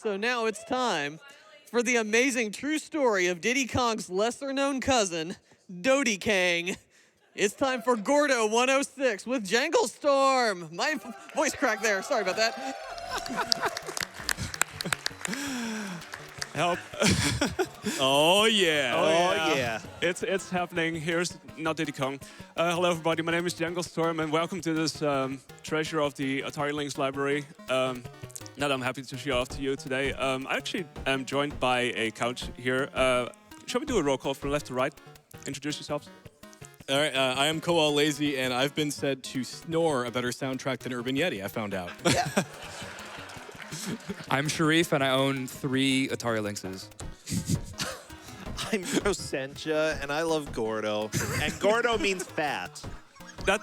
So now it's time for the amazing true story of Diddy Kong's lesser-known cousin, Dodie Kang. It's time for Gordo 106 with Janglestorm. My voice cracked there. Sorry about that. Help. Oh yeah. Oh yeah. It's happening. Here's not Diddy Kong. Hello everybody, my name is Janglestorm and welcome to this treasure of the Atari Lynx library that I'm happy to show off to you today. I actually am joined by a couch here. Shall we do a roll call from left to right? Introduce yourselves. All right, I am KowalLazy, and I've been said to snore a better soundtrack than Urban Yeti, I found out. Yeah. I'm Sharif, and I own 3 Atari Lynxes. I'm Brossentia, and I love Gordo. And Gordo means fat.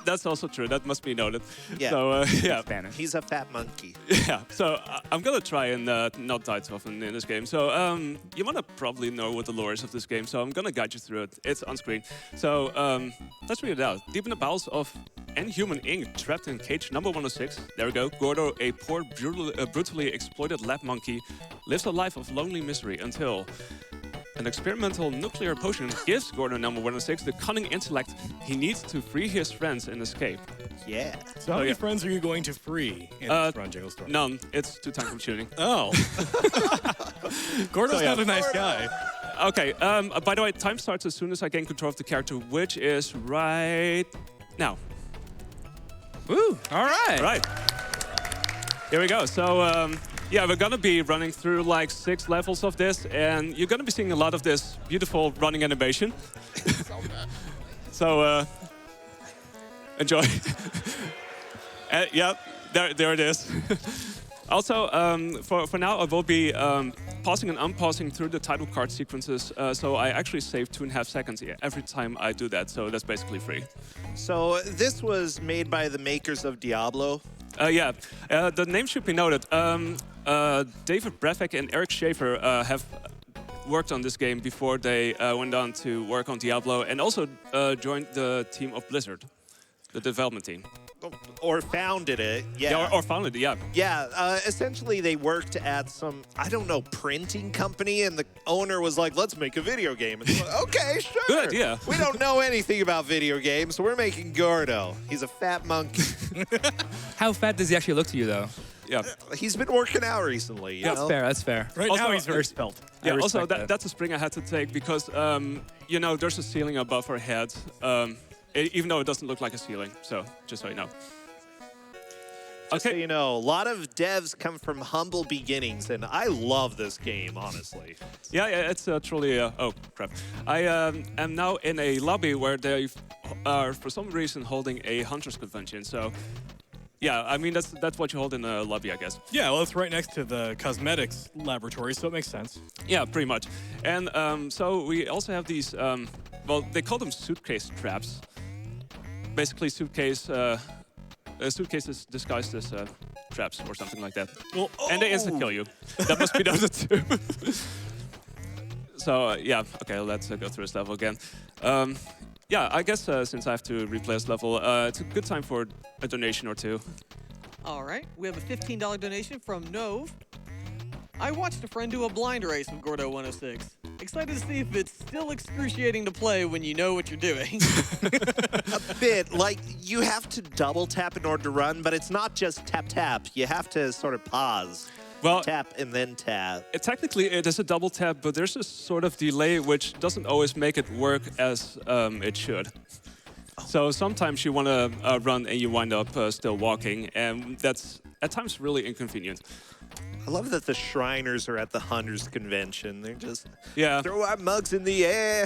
That's also true. That must be noted. Yeah. So yeah. Spanish. He's a fat monkey. Yeah. So I'm gonna try and not die too often in this game. So you wanna probably know what the lore is of this game. So I'm gonna guide you through it. It's on screen. So let's read it out. Deep in the bowels of Inhuman Inc., trapped in cage number 106. There we go. Gordo, a poor, brutally exploited lab monkey, lives a life of lonely misery until an experimental nuclear potion gives Gordo number 106 the cunning intellect he needs to free his friends and escape. Yeah. So how many friends are you going to free in this run, Janglestorm? None. It's too time-consuming. Oh. Gordo's not a nice guy. Okay. By the way, time starts as soon as I gain control of the character, which is right now. Woo! All right. Right. Here we go. So, yeah, we're gonna be running through like 6 levels of this, and you're gonna be seeing a lot of this beautiful running animation. So, enjoy. Yeah, there it is. Also, for now, I will be pausing and unpausing through the title card sequences, so I actually save 2.5 seconds every time I do that, so that's basically free. So this was made by the makers of Diablo. Yeah, the name should be noted. David Brevik and Eric Schaefer have worked on this game before they went on to work on Diablo, and also joined the team of Blizzard, the development team. Or founded it. Yeah, or founded it, yeah. Yeah, essentially they worked at some, I don't know, printing company, and the owner was like, let's make a video game. And they're like, okay, sure. Good idea. We don't know anything about video games, so we're making Gordo. He's a fat monkey. How fat does he actually look to you, though? Yeah. He's been working out recently, you That's know? fair. That's fair. Right Also, now he's very spelt. Yeah, I also respect that's a spring I had to take because, you know, there's a ceiling above our head, even though it doesn't look like a ceiling, so just so you know. Just so you know, a lot of devs come from humble beginnings, and I love this game, honestly. Yeah, it's truly, oh crap. I am now in a lobby where they are, for some reason, holding a Hunters Convention, so yeah, I mean, that's what you hold in a lobby, I guess. Yeah, well, it's right next to the cosmetics laboratory, so it makes sense. Yeah, pretty much. And so we also have these, well, they call them suitcase traps. Basically, suitcases disguised as traps or something like that. Well, And they instant kill you. That must be noted too. So yeah, okay, let's go through this level again. Yeah, I guess since I have to replay this level, it's a good time for a donation or two. All right, we have a $15 donation from Nove. I watched a friend do a blind race with Gordo 106. Excited to see if it's still excruciating to play when you know what you're doing. A bit, like, you have to double tap in order to run, but it's not just tap tap. You have to sort of pause. Well, Tap and then tap. technically it is a double tap, but there's a sort of delay which doesn't always make it work as it should. So sometimes you want to run and you wind up still walking, and that's at times really inconvenient. I love that the Shriners are at the Hunters Convention. They're just Yeah. throw our mugs in the air.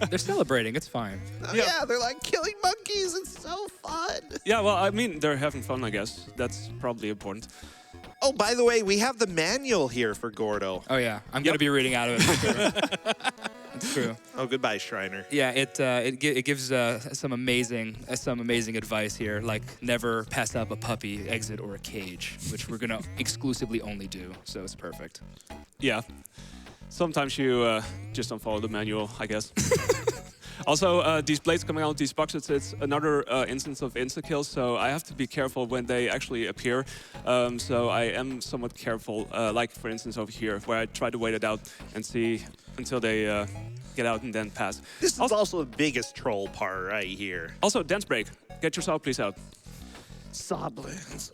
They're celebrating. It's fine. Yeah, they're like killing monkeys. It's so fun. Yeah, well, I mean, they're having fun, I guess. That's probably important. Oh, by the way, we have the manual here for Gordo. Oh yeah, I'm gonna be reading out of it. For sure. It's true. Oh, goodbye, Shriner. Yeah, it gives some amazing advice here, like never pass up a puppy, exit, or a cage, which we're gonna exclusively only do. So it's perfect. Yeah. Sometimes you just don't follow the manual, I guess. Also, these blades coming out, these boxes, it's another instance of insta-kills, so I have to be careful when they actually appear. So I am somewhat careful, like for instance over here, where I try to wait it out and see until they get out and then pass. This is also the biggest troll part right here. Also, dance break. Get your saw piece out. Saw blades.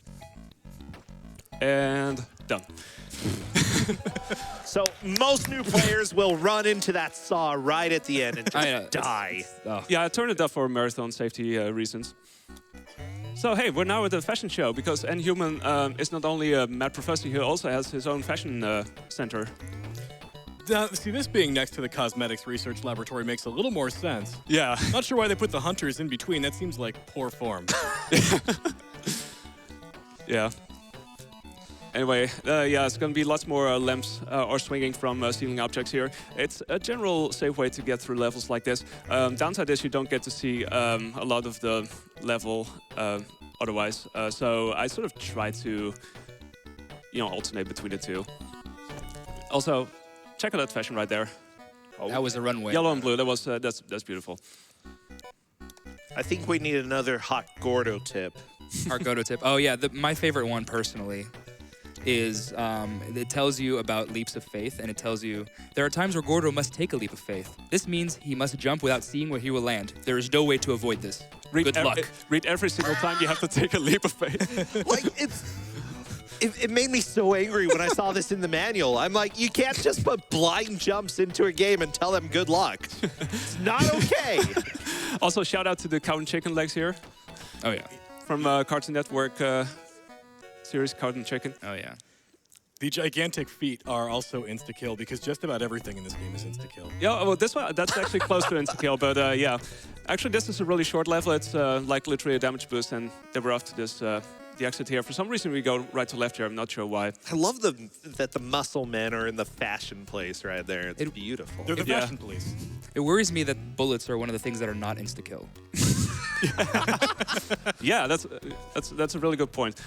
And done. So most new players will run into that saw right at the end and I know, just die. Oh. Yeah, I turned it up for marathon safety reasons. So hey, we're now at the fashion show because Inhuman is not only a mad professor, he also has his own fashion center. See, this being next to the cosmetics research laboratory makes a little more sense. Yeah. Not sure why they put the hunters in between. That seems like poor form. Yeah. Anyway, yeah, it's going to be lots more lamps or swinging from ceiling objects here. It's a general safe way to get through levels like this. Downside is you don't get to see a lot of the level otherwise. So I sort of try to, alternate between the two. Also, check out that fashion right there. Oh. That was a runway. Yellow and blue. That was that's beautiful. I think we need another hot Gordo tip. Our Gordo tip. Oh yeah, my favorite one personally is it tells you about leaps of faith, and it tells you there are times where Gordo must take a leap of faith. This means he must jump without seeing where he will land. There is no way to avoid this. Good luck. Read every single time you have to take a leap of faith. Like, it made me so angry when I saw this in the manual. I'm like, you can't just put blind jumps into a game and tell them good luck. It's not okay. Also, shout out to the cow and chicken legs here. Oh yeah. From Cartoon Network series Cow and Chicken. Oh yeah. The gigantic feet are also insta-kill because just about everything in this game is insta-kill. Yeah, well, that's actually close to insta-kill, but yeah. Actually, this is a really short level. It's like literally a damage boost, and then we're off to this the exit here. For some reason, we go right to left here. I'm not sure why. I love that the muscle men are in the fashion place right there. It's beautiful. They're the Yeah. fashion police. It worries me that bullets are one of the things that are not insta-kill. Yeah, that's a really good point.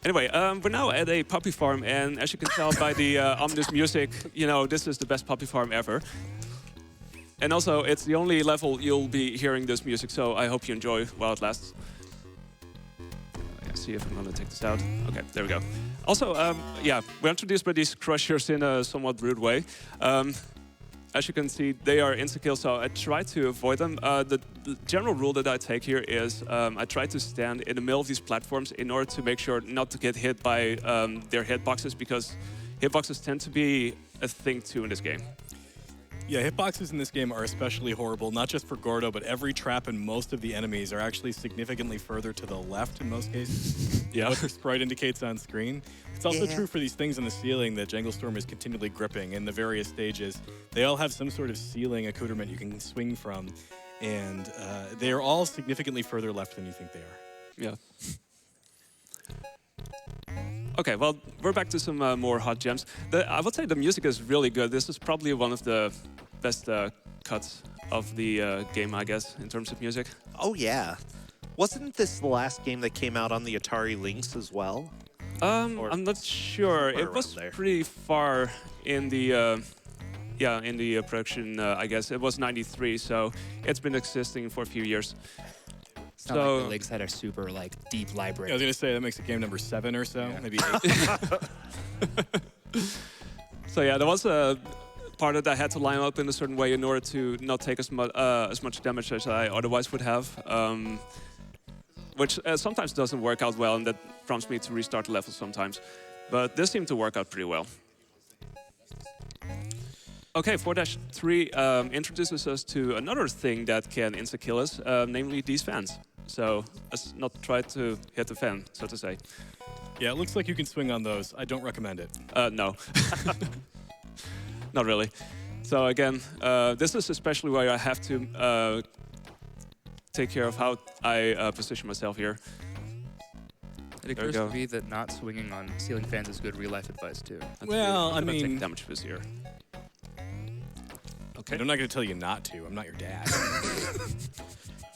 Anyway, we're now at a puppy farm, and as you can tell by the ominous music, this is the best puppy farm ever. And also, it's the only level you'll be hearing this music, so I hope you enjoy while it lasts. See if I'm gonna take this out. Okay, there we go. Also, yeah, we're introduced by these crushers in a somewhat rude way. As you can see, they are insta-kill, so I try to avoid them. The general rule that I take here is I try to stand in the middle of these platforms in order to make sure not to get hit by their hitboxes, because hitboxes tend to be a thing too in this game. Yeah, hitboxes in this game are especially horrible, not just for Gordo, but every trap and most of the enemies are actually significantly further to the left in most cases. Yeah. What the sprite indicates on screen. It's also true for these things on the ceiling that Janglestorm is continually gripping in the various stages. They all have some sort of ceiling accoutrement you can swing from, and they are all significantly further left than you think they are. Yeah. Okay, well, we're back to some more hot gems. I would say the music is really good. This is probably one of the best cuts of the game, I guess, in terms of music. Oh, yeah. Wasn't this the last game that came out on the Atari Lynx as well? I'm not sure. It was there. pretty far in the production. I guess it was '93, so it's been existing for a few years. It's not like the Lynx had a super deep Yeah, I library. was gonna say that makes it game number 7 or so, maybe 8. So yeah, there was a part that I had to line up in a certain way in order to not take as much damage as I otherwise would have, which sometimes doesn't work out well, and that prompts me to restart the level sometimes. But this seemed to work out pretty well. Okay, 4-3 introduces us to another thing that can insta-kill us, namely these fans. So let's not try to hit the fan, so to say. Yeah, it looks like you can swing on those. I don't recommend it. No. Not really. So again, this is especially where I have to take care of how I position myself here. It occurs to me that not swinging on ceiling fans is good real-life advice, too. Well, I I'm gonna mean, take damage boost here. and I'm not gonna tell you not to. I'm not your dad.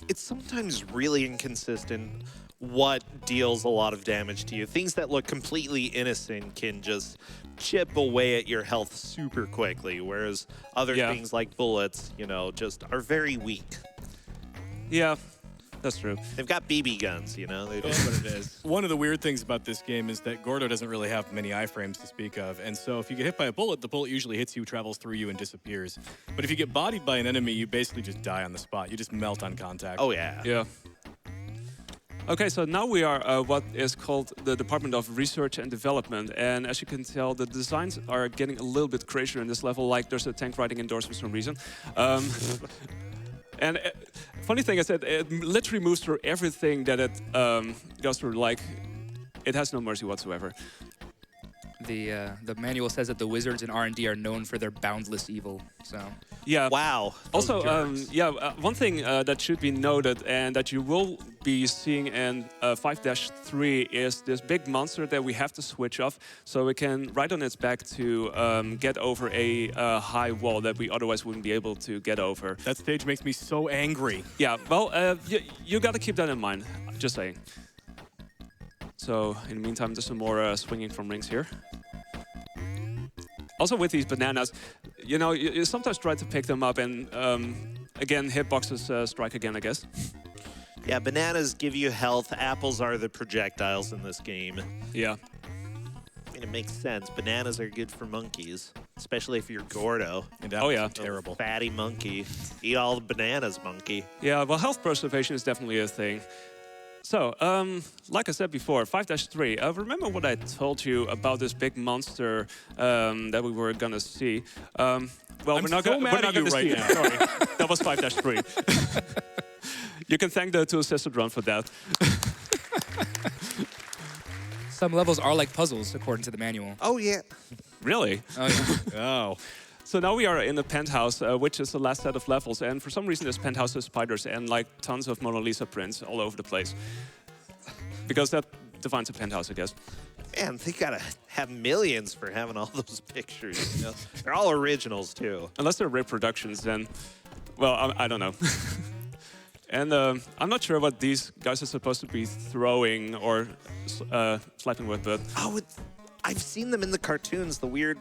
it's sometimes really inconsistent what deals a lot of damage to you. Things that look completely innocent can just chip away at your health super quickly, whereas other things like bullets, you know, just are very weak. Yeah, that's true. They've got BB guns, you know? That's what it is. One of the weird things about this game is that Gordo doesn't really have many iframes to speak of, and so if you get hit by a bullet, the bullet usually hits you, travels through you, and disappears. But if you get bodied by an enemy, you basically just die on the spot. You just melt on contact. Oh, yeah. Yeah. Okay, so now we are what is called the Department of Research and Development, and as you can tell, the designs are getting a little bit crazier in this level, like there's a tank riding indoors for some reason. And funny thing is that it literally moves through everything that it goes through, like it has no mercy whatsoever. The manual says that the wizards in R&D are known for their boundless evil. So Yeah. Wow. Also, one thing that should be noted and that you will be seeing in 5-3 is this big monster that we have to switch off so we can ride on its back to get over a high wall that we otherwise wouldn't be able to get over. That stage makes me so angry. Yeah, well, you got to keep that in mind, just saying. So, in the meantime, there's some more swinging from rings here. Also with these bananas, you know, you sometimes try to pick them up and, again, hitboxes strike again, I guess. Yeah, bananas give you health. Apples are the projectiles in this game. Yeah. I mean, it makes sense. Bananas are good for monkeys, especially if you're Gordo. And Oh, yeah. Terrible. Fatty monkey. Eat all the bananas, monkey. Yeah, well, health preservation is definitely a thing. So, like I said before, 5-3. Remember what I told you about this big monster that we were gonna see? Well, I'm we're not so gonna mad at you see right it. now. Sorry, that was 5-3. You can thank the two-assisted run for that. some levels are like puzzles, according to the manual. Oh, yeah. Really? Oh yeah. Oh. So now we are in the penthouse, which is the last set of levels, and for some reason this penthouse has spiders and like tons of Mona Lisa prints all over the place. Because that defines a penthouse, I guess. Man, they gotta have millions for having all those pictures. You know? They're all originals, too. Unless they're reproductions, then, well, I don't know. And I'm not sure what these guys are supposed to be throwing or slapping with, but... Oh, I've seen them in the cartoons, the weird...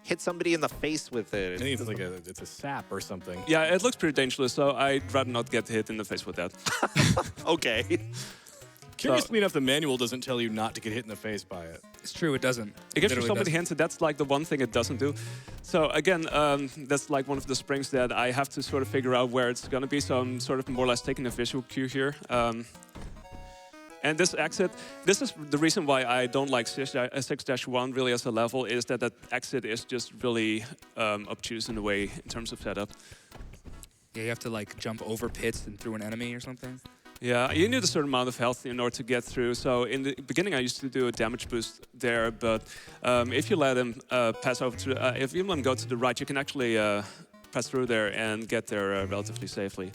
hit somebody in the face with I it. think it's like it's a sap or something. Yeah, it looks pretty dangerous, so I'd rather not get hit in the face with that. Okay. Curiously enough, the manual doesn't tell you not to get hit in the face by it. It's true, it doesn't. It gives you Literally so many doesn't. hints, and that's like the one thing it doesn't do. So again, that's like one of the springs that I have to sort of figure out where it's gonna be, so I'm sort of more or less taking a visual cue here. And this exit, this is the reason why I don't like 6-1 really as a level, is that that exit is just really obtuse in a way in terms of setup. Yeah, you have to like jump over pits and through an enemy or something. Yeah, you need a certain amount of health in order to get through. So in the beginning, I used to do a damage boost there, but if you let him pass over to, if you let him go to the right, you can actually pass through there and get there relatively safely.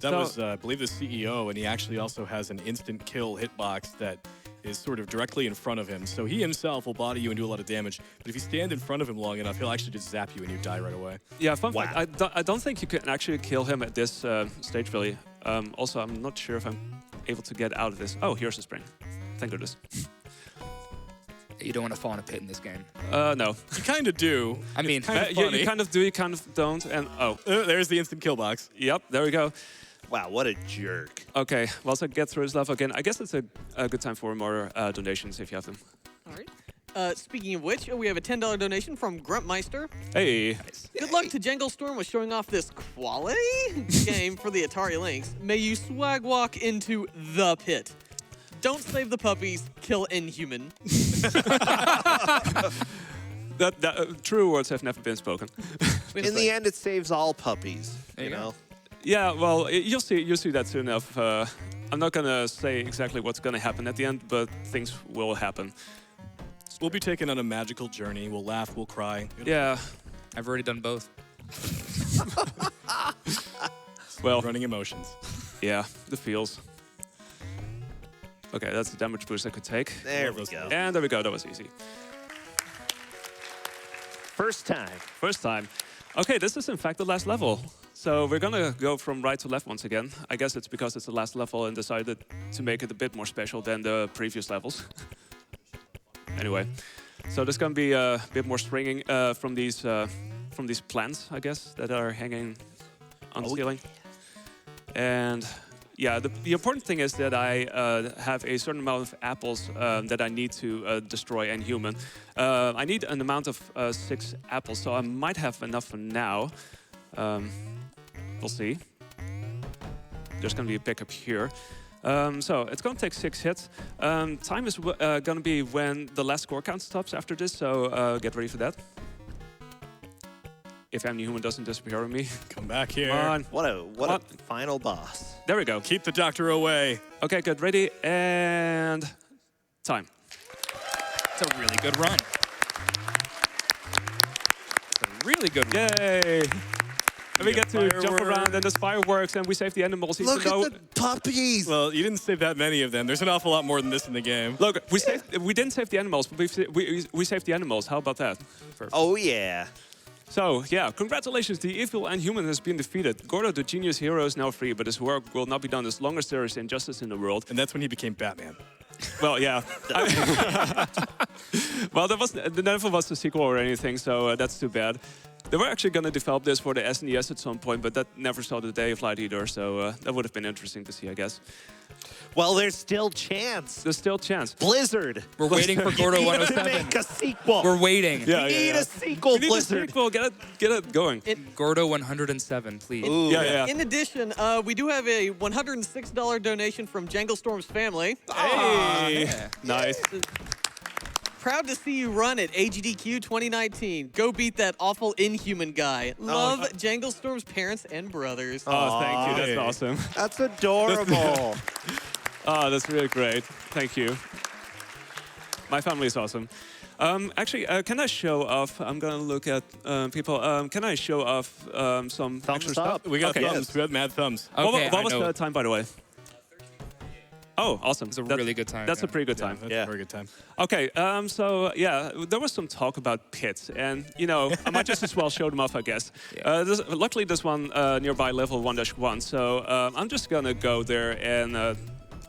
That was, I believe, the CEO, and he actually also has an instant kill hitbox that is sort of directly in front of him. So he himself will body you and do a lot of damage, but if you stand in front of him long enough, he'll actually just zap you and you die right away. Yeah, fun fact, I don't think you can actually kill him at this stage, really. Also, I'm not sure if I'm able to get out of this. Oh, here's the spring. Thank goodness. You don't want to fall in a pit in this game. No. You kind of do. I mean, You kind of do, you kind of don't, and oh. There's the instant kill box. Yep, there we go. Wow, what a jerk. Okay, well, so get through this level again. I guess it's a good time for more donations if you have them. All right. Speaking of which, we have a $10 donation from Gruntmeister. Hey. Good luck to Janglestorm with showing off this quality game for the Atari Lynx. May you swag walk into the pit. Don't save the puppies, kill Inhuman. True words have never been spoken. In the end, it saves all puppies, you know? Yeah, well, you'll see that soon enough. I'm not gonna say exactly what's gonna happen at the end, but things will happen. We'll be taken on a magical journey. We'll laugh, we'll cry. Yeah. I've already done both. Well, Running emotions. yeah, the feels. Okay, that's the damage boost I could take. There we go. And there we go, that was easy. First time. First time. Okay, this is in fact the last level. So we're gonna go from right to left once again. I guess it's because it's the last level and decided to make it a bit more special than the previous levels. Anyway, so there's gonna be a bit more stringing from these plants, I guess, that are hanging on the ceiling. And yeah, the important thing is that I have a certain amount of apples that I need to destroy and human. I need an amount of 6 apples, so I might have enough for now. We'll see. There's going to be a pickup here. So it's going to take 6 hits. Time is going to be when the last score count stops after this, so get ready for that. If any human doesn't disappear on me. Come back here. Come on. What a final boss. There we go. Keep the doctor away. Okay, good. Ready, and time. It's a really good run. It's a really good run. Yay! And we get to jump fireworks. around, and there's fireworks, and we save the animals. Even Look though, at the puppies. Well, you didn't save that many of them. There's an awful lot more than this in the game. look, we didn't save the animals, but we saved the animals. How about that? Oh, yeah. So, yeah, congratulations. The evil and human has been defeated. Gordo, the genius hero, is now free, but his work will not be done as long as there is injustice in the world. And that's when he became Batman. Well, yeah. Well, there never was a sequel or anything, so that's too bad. They were actually going to develop this for the SNES at some point, but that never saw the day of light either, so that would have been interesting to see, I guess. Well, there's still chance. There's still a chance. Blizzard. We're waiting for Gordo You need to 107. make a sequel. We're waiting. Yeah, We need a sequel, We need a Blizzard. sequel. Get it going. Gordo 107, please. Ooh. Yeah. In addition, we do have a $106 donation from Janglestorm's family. Hey! Yeah. Nice. Proud to see you run at AGDQ2019. Go beat that awful inhuman guy. Love Janglestorm's parents and brothers. Oh, thank you. That's Hey. awesome. That's adorable. Oh, that's really great. Thank you. My family is awesome. Actually, can I show off? I'm going to look at people. Can I show off some Thumbs extra stuff? up. We got Okay. thumbs. We got mad thumbs. Okay, what I was know. the time, by the way? Oh, awesome. It's a really good time. That's a yeah. pretty good time. That's Yeah. a very good time. Okay, so yeah, there was some talk about pits, and you know, I might just as well show them off, I guess. Yeah. Luckily, there's one nearby level 1-1, so I'm just gonna go there and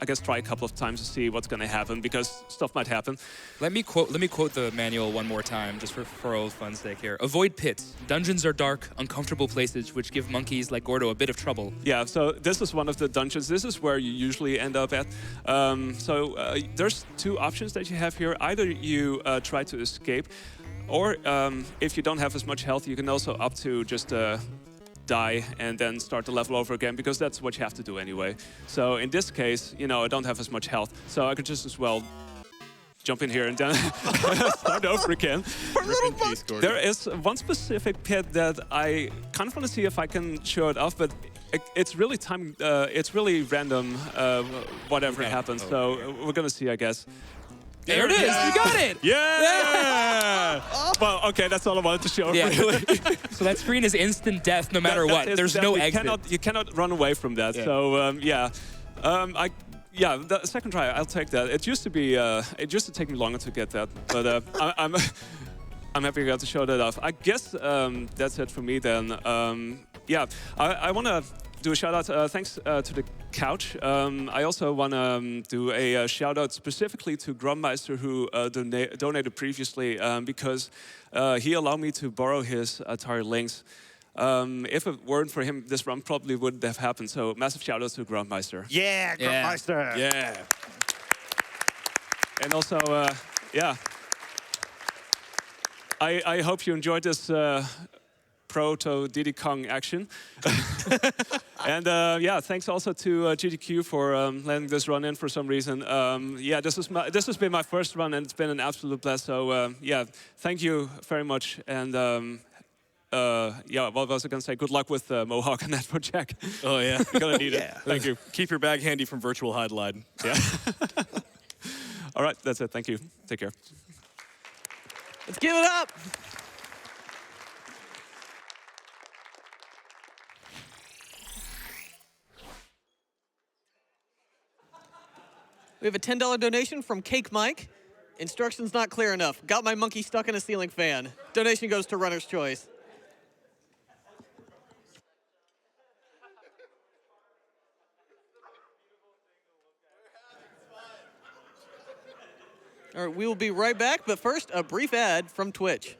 I guess try a couple of times to see what's gonna happen because stuff might happen. Let me quote the manual one more time, just for old fun's sake here. Avoid pits. Dungeons are dark, uncomfortable places which give monkeys like Gordo a bit of trouble. Yeah, so this is one of the dungeons. This is where you usually end up at. There's 2 options that you have here. Either you try to escape, or if you don't have as much health, you can also opt to just die and then start the level over again, because that's what you have to do anyway. So in this case, you know, I don't have as much health, so I could just as well jump in here and then start over again. There is one specific pit that I kind of want to see if I can show it off, but it's really it's really random whatever happens. So we're gonna see, I guess. There it is. You got it. Yeah! Well, okay, that's all I wanted to show. Yeah. Really. So that screen is instant death no matter what. There's no exit. You cannot run away from that. Yeah. So the second try, I'll take that. It used to be, it used to take me longer to get that, but I'm happy I got to show that off. I guess that's it for me then. I want to do a shout out. Thanks to the couch. I also want to do a shout out specifically to Grummeister, who donated previously because he allowed me to borrow his Atari Lynx. If it weren't for him, this run probably wouldn't have happened. So massive shout out to Grummeister. Yeah, Yeah. Grummeister. Yeah. And also, I hope you enjoyed this proto Diddy Kong action. And thanks also to GDQ for letting this run in for some reason. This has been my first run, and it's been an absolute blast. So thank you very much. And what was I gonna say? Good luck with Mohawk and that project. Oh, yeah. You're gonna need it. Thank you. Keep your bag handy from virtual hide line. Yeah. All right, that's it. Thank you. Take care. Let's give it up. We have a $10 donation from Cake Mike. Instructions not clear enough. Got my monkey stuck in a ceiling fan. Donation goes to Runner's Choice. All right, we will be right back, but first, a brief ad from Twitch.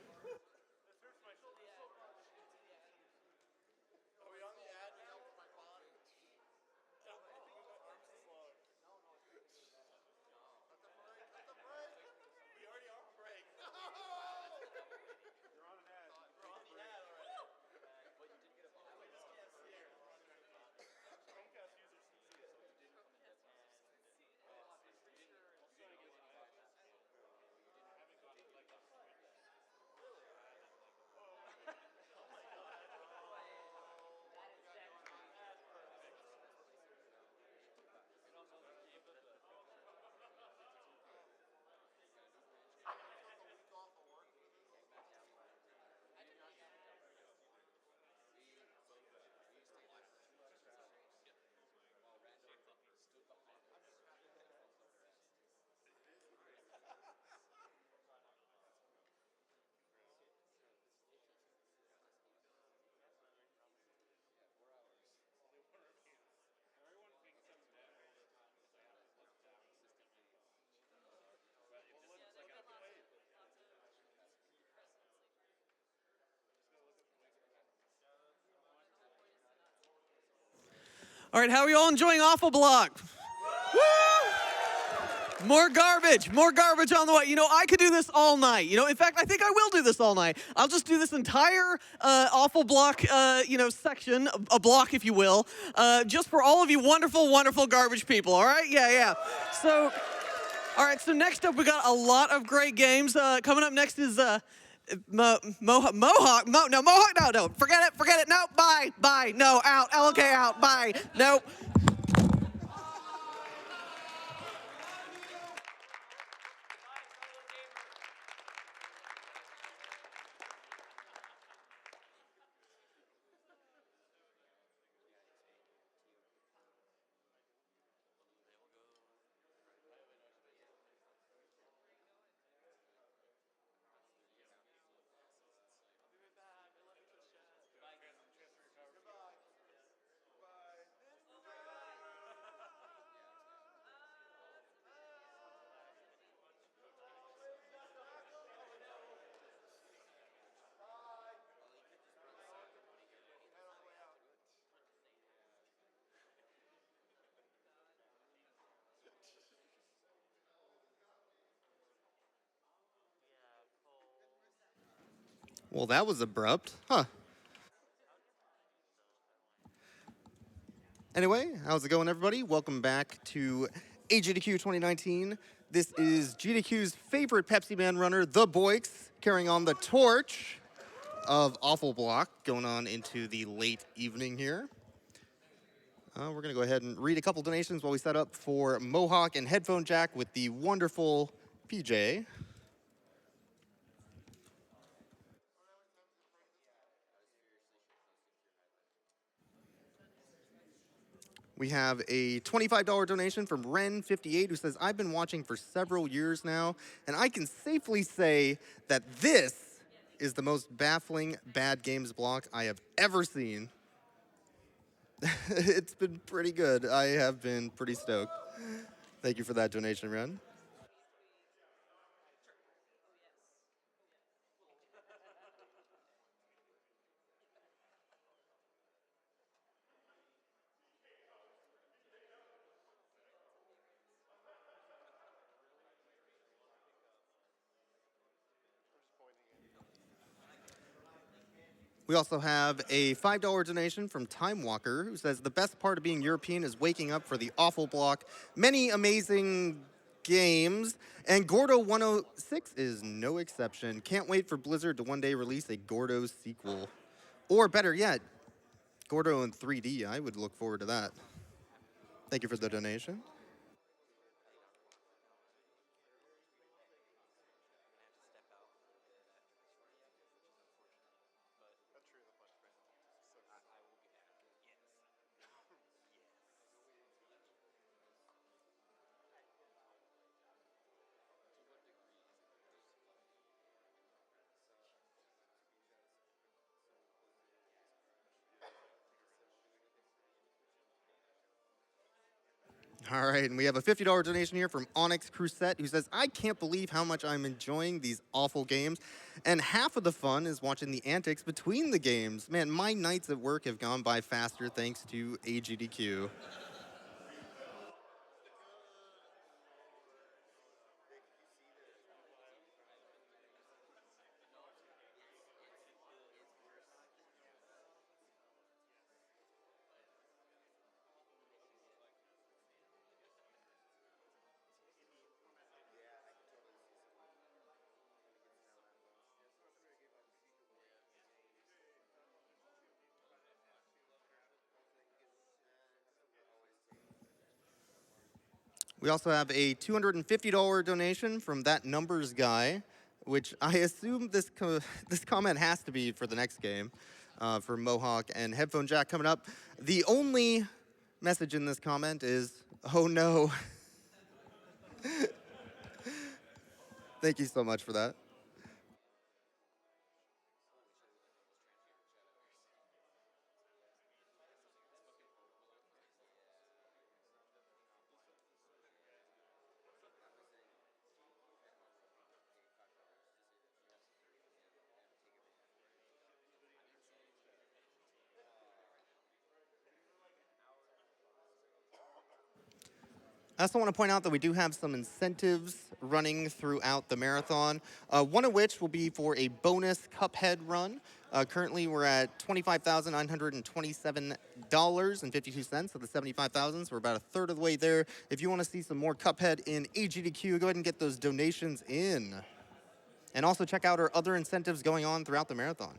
All right, how are you all enjoying Awful Block? Woo! More garbage on the way. You know, I could do this all night. You know, in fact, I think I will do this all night. I'll just do this entire Awful Block, section, a block, if you will, just for all of you wonderful, wonderful garbage people, all right? Yeah. So, all right, so next up, we got a lot of great games. Coming up next is Mohawk, no, forget it, no, bye, no, out, okay, out, bye, no. Well, that was abrupt, huh? Anyway, how's it going, everybody? Welcome back to AGDQ 2019. This is GDQ's favorite Pepsi Man runner, the Boix, carrying on the torch of Awful Block, going on into the late evening here. We're going to go ahead and read a couple donations while we set up for Mohawk and Headphone Jack with the wonderful PJ. We have a $25 donation from Ren58 who says, I've been watching for several years now, and I can safely say that this is the most baffling bad games block I have ever seen. It's been pretty good. I have been pretty stoked. Thank you for that donation, Ren. We also have a $5 donation from Time Walker, who says, the best part of being European is waking up for the Awful Block. Many amazing games, and Gordo 106 is no exception. Can't wait for Blizzard to one day release a Gordo sequel. Or better yet, Gordo in 3D. I would look forward to that. Thank you for the donation. All right, and we have a $50 donation here from Onyx Crusette, who says, I can't believe how much I'm enjoying these awful games. And half of the fun is watching the antics between the games. Man, my nights at work have gone by faster thanks to AGDQ. We also have a $250 donation from That Numbers Guy, which I assume this comment has to be for the next game, for Mohawk and Headphone Jack coming up. The only message in this comment is, oh no. Thank you so much for that. I also want to point out that we do have some incentives running throughout the marathon, one of which will be for a bonus Cuphead run. Currently, we're at $25,927.52 of the 75,000, so we're about a third of the way there. If you want to see some more Cuphead in AGDQ, go ahead and get those donations in. And also check out our other incentives going on throughout the marathon.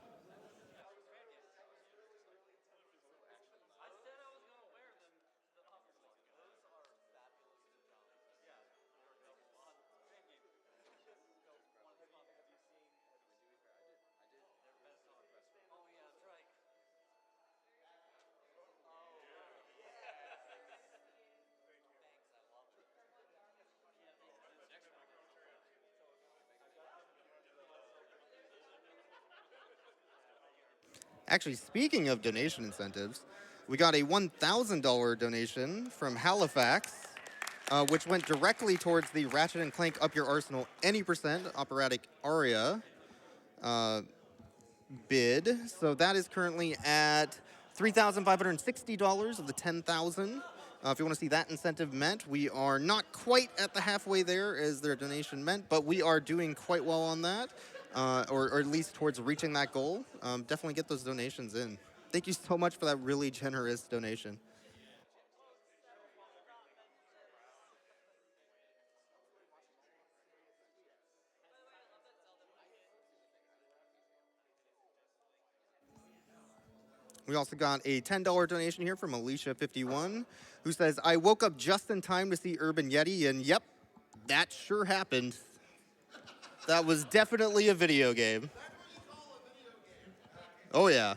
Actually, speaking of donation incentives, we got a $1,000 donation from Halifax, which went directly towards the Ratchet & Clank Up Your Arsenal Any Percent Operatic Aria bid. So that is currently at $3,560 of the 10,000. If you want to see that incentive met, we are not quite at the halfway there as their donation meant, but we are doing quite well on that, or at least towards reaching that goal. Definitely get those donations in. Thank you so much for that really generous donation. We also got a $10 donation here from Alicia51, who says, I woke up just in time to see Urban Yeti, and yep, that sure happened. That was definitely a video game. Oh, yeah.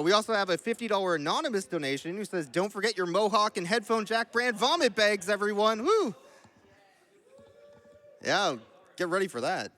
We also have a $50 anonymous donation who says, don't forget your Mohawk and Headphone Jack brand vomit bags, everyone. Woo! Yeah, get ready for that.